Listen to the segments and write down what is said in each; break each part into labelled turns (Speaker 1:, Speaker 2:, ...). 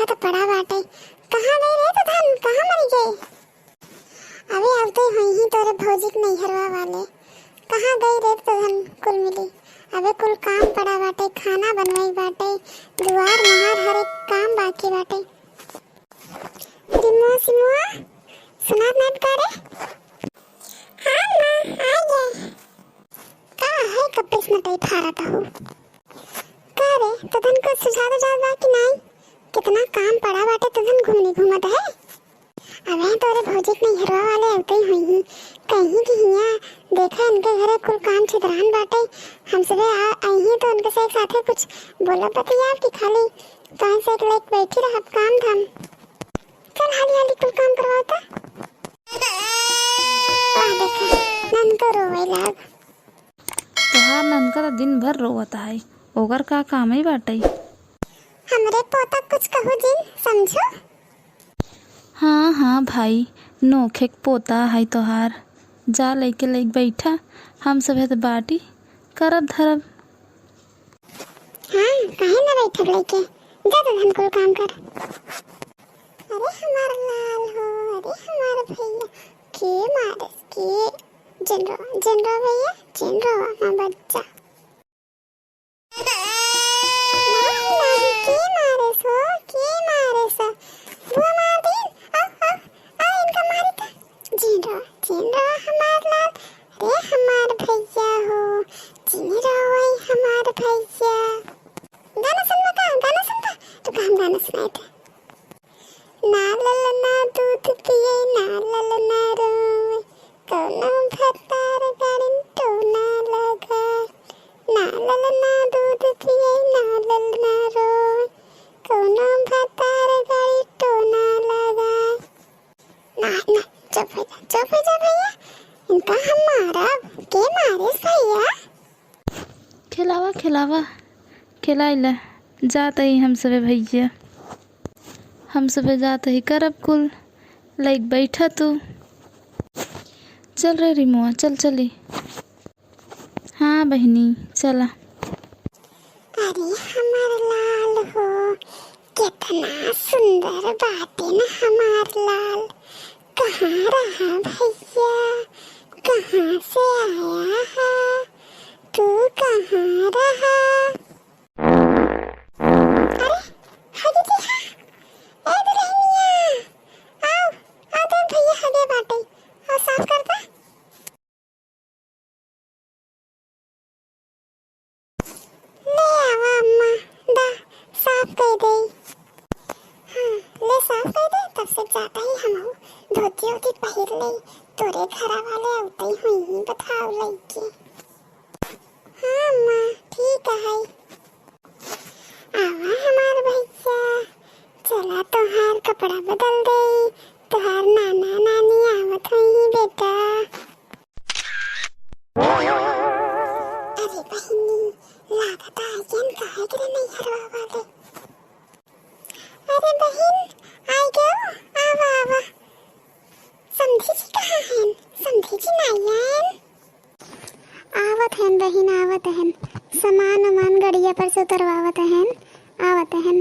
Speaker 1: देखा तो पड़ा बाटे। कहाँ गए रे तो धन, कहाँ मर गए? अबे अब तो हुई ही तोरे भौजी के नैहरवा वाले। कहाँ गई रे तो धन कुल मिली? अबे कुल काम पड़ा बाटे, खाना बनवाई बाटे, दुआर महार हर एक काम बाकी बाटे। रिमो सिमुआ सुना नेट करे? हाँ माँ आ गए। का है कपिस नटाई फारता हो? का रे तो धन को सुझा दे जा कि नहीं? कितना काम पड़ा बाटे तो धन घूमने घूमत है। अबे तोरे भौजी के नैहरवा वाले औते ही हुई कहीं की हिया देखा इनके घरे कुल काम छिदरान बाटे। हम सबे आई ही तो उनके से एक साथे कुछ बोला बतिया कि खाली कहीं से एक लेक बैठी रह काम धाम। चल हाली हाली कुल काम करवाता। वाह देखा ननका रोवे लाग।
Speaker 2: तोहार ननका तो दिन भर रोवता है, ओकर का काम ही बाटे।
Speaker 1: हमरे पोता कुछ कहू जिन समझो।
Speaker 2: हाँ हाँ भाई, नोखे के पोता है तोहार। जा लेके लेके बैठा, हम सब है तो बाटी करब धरब।
Speaker 1: हाँ काहे ना बैठक लेके जा तो धन कुल काम कर। अरे हमारा लाल हो, अरे हमारा भैया के मारस के जनरो भैया जनरो मां बच्चा नहीं के मारस हो, के मारस बुआ मार दी। आओ इनका मारी था जनरो जनरो हमार लाल। अरे हमार भैया हो जनरो वही हमार भैया। गाना सुनवा का गाना सुनता तो काम गाना सुनाए थे। ना ललना दूध पिए ना ललना रोए, कोनो भतार गाड़िन तो ना लगा। ना ललना दूध पिए ना ललना रोए, कोनो भतार गाड़ी तो ना लगा। ना ना चुप हो जा भैया, इनका हम मारा के मारे भैया।
Speaker 2: खिलावा खिलावा खिलाइला जात ही हम सबे भैया, हम सबे जात ही करब कुल लाइक बैठा तू। चल रे रिमुआ चल चली। हाँ बहनी चला।
Speaker 1: अरे हमार लाल हो कितना सुंदर बाटे ना हमार लाल। कहाँ रहा भैया, कहाँ से आया है तू, कहाँ रहा? अरे हगे देखा ए दुल्हनिया, आओ आओ तो भैया हगे बाटे और साफ करता। ले आवा अम्मा दा साफ कर दे। हाँ ले साफ कर दे, तब से जाता ही हम हो धोती होती पहिर ले तोरे घरा वाले औते ही हुई बताओ लइके। हाँ अम्मा ठीक है। आवा हमार भैया, चला तोहार कपड़ा बदल दे, तोहार नाना नानी आवत हुई बेटा। अरे बहिनी लागत आइयन काहे करे नहीं हरवा वाले। अरे बहन आई गयो, आवा आवा। समधी जी कहाँ हैं? समधी जी नहीं आयन? आवत हैं बहन आवत हैं, सामान उमान गड़िया पर से उतरवावत हैं, आवत हैं।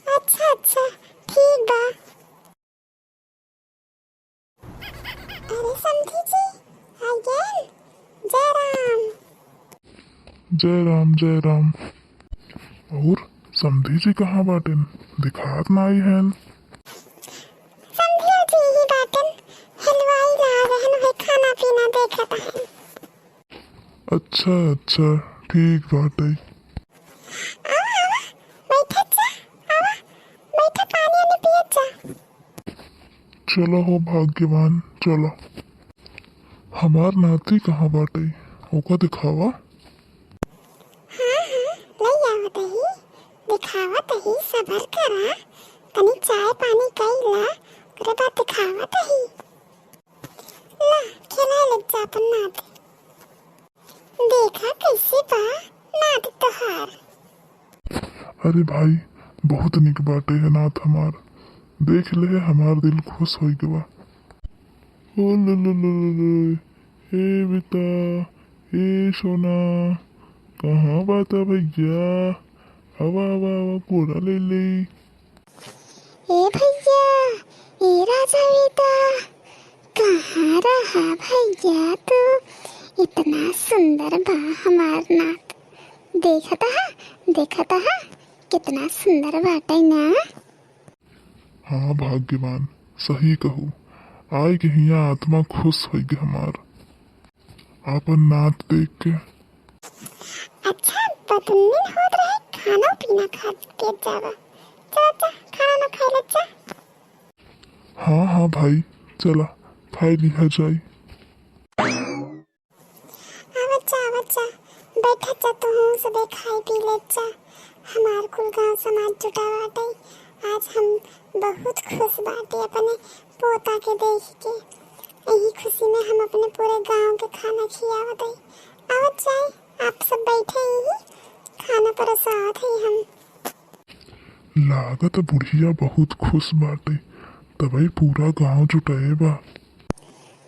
Speaker 1: अच्छा अच्छा ठीक बा। अरे समधी जी आई गए। जय राम।
Speaker 3: जय राम जय राम। और समधी जी कहाँ बाटेन? दिखात ना आई हैं।
Speaker 1: समधिया जी ही बाटन, हलवाई ला रहन है खाना पीना देखत हैं।
Speaker 3: अच्छा अच्छा ठीक बाटे।
Speaker 1: आवा आवा बैठत जा, आवा बैठा पानी वानी पियत जा।
Speaker 3: चलो हो भाग्यवान चलो। हमार नाती कहाँ बाटे, ओका दिखावा।
Speaker 1: हाँ हाँ ले आवत ही, दिखावत ही, सबर करा, तनी चाय पानी कइला, ओकरे बाद दिखावत ही। ला खिला लग जा अपन नाती। देखा कैसे बा नाती तोहार।
Speaker 3: अरे भाई बहुत निक बाटे है नाथ हमार, देख ले हमार दिल खुश हो गवा। ओ लो हे बेटा, हे सोना, कहाँ बाता भैया, आवा आवा आवा कोरा ले ले।
Speaker 1: ए भैया, ए राजा बेटा, कहाँ रहा भैया तू? इतना सुंदर बा हमार नाथ। देखता हा कितना सुंदर बाटे ना।
Speaker 3: हाँ भाग्यवान, सही कहू। आय के हिया आत्मा खुश हो गई हमार आपन नाथ देख के।
Speaker 1: अच्छा बदनिन होत रहे, खाना पीना खा के जावा। जा खाना ना खाए ले जा।
Speaker 3: हाँ हाँ भाई, चला खाई लिया जाई।
Speaker 1: आवत जा बैठा जा, तू सबे खाई पी ले जा। हमार कुल गांव समाज जुटा बाटे। आज हम बहुत खुश बाटे अपने पोता के देख के। यही खुशी में हम अपने पूरे गांव के खाना खियावत है। आवत जाए, आप सब बैठे यही खाना परोसावत है हम।
Speaker 3: लागत बुढ़िया बहुत खुश बाटे, तबई पूरा गांव जुटाए बा।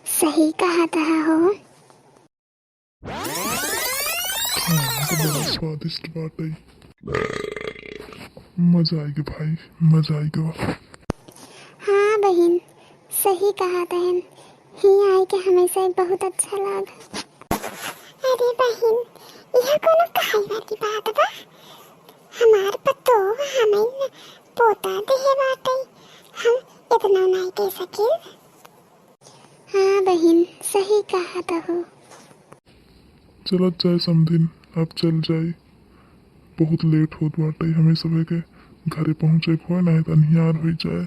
Speaker 1: सही कहा था हो।
Speaker 3: खाना तो बड़ा स्वादिष्ट बाटे। मजा आएगी भाई, मजा आएगा।
Speaker 1: हाँ बहन, सही कहा बहन। ही आए के हमेशा ही बहुत अच्छा लगा। अरे बहन, यह कोनो कहाई वाली बात बा? हमार पतो हमें पोता देहे बाटे, हम इतना नहीं दे सके। हाँ बहन, सही कहा था हो।
Speaker 3: चलत जाए समधिन, अब चल जाए। बहुत लेट होत बाटे, हमें सबे के घरे पहुँचे को नहीं तो निहार हो जाए।